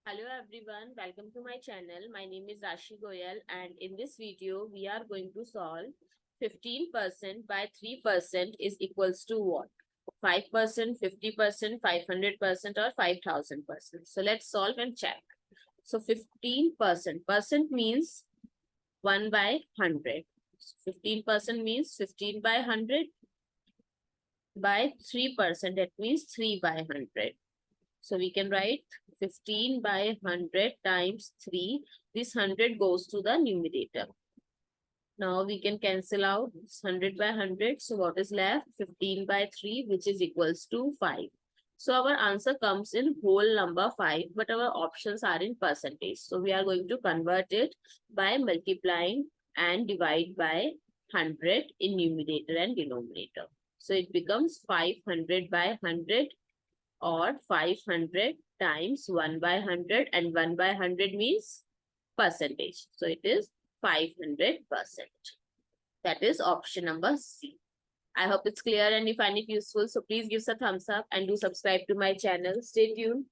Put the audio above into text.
Hello everyone, welcome to my channel. My name is Rashi Goel and in this video we are going to solve 15% by 3% is equals to what? 5%, 50%, 500% or 5000%. So let's solve and check. So 15%, percent means 1 by 100. 15% means 15 by 100 by 3%, that means 3 by 100. So we can write 15 by 100 times 3. This 100 goes to the numerator. Now we can cancel out 100 by 100. So what is left? 15 by 3, which is equals to 5. So our answer comes in whole number 5, but our options are in percentage. So we are going to convert it by multiplying and divide by 100 in numerator and denominator. So it becomes 500 by 100 or 500 times 1 by 100, and 1 by 100 means percentage. So it is 500%. That is option number C. I hope it's clear and you find it useful. So please give us a thumbs up and do subscribe to my channel. Stay tuned.